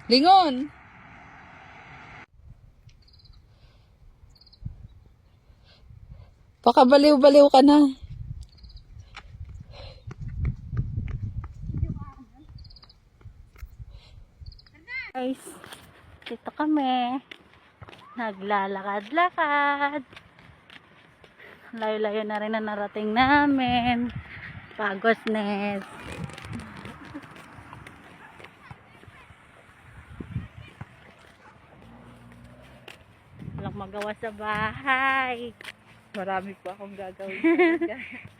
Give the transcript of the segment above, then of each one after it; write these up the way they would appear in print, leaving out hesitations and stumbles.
Lingon! Baka baliw-baliw ka na. Guys, dito kami. Naglalakad-lakad. Layo-layo na rin na narating namin. Pagosnes. Walang magawa sa bahay. Marami po akong gagawin.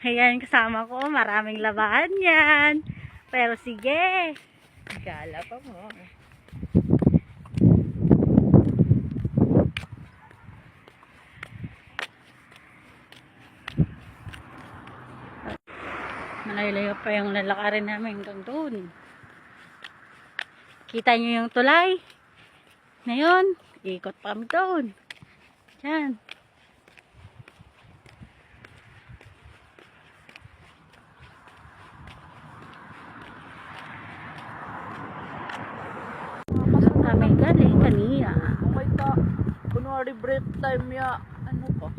Ayan, kasama ko. Maraming labahan yan. Pero sige. Gala pa mo. Malayo-layo pa yung lalakarin namin hanggang doon. Kita nyo yung tulay? Ngayon, ikot pa kami doon. Diyan. Saan kami galing kanina? Oh my God. Kunwari break time ya. Ano pa?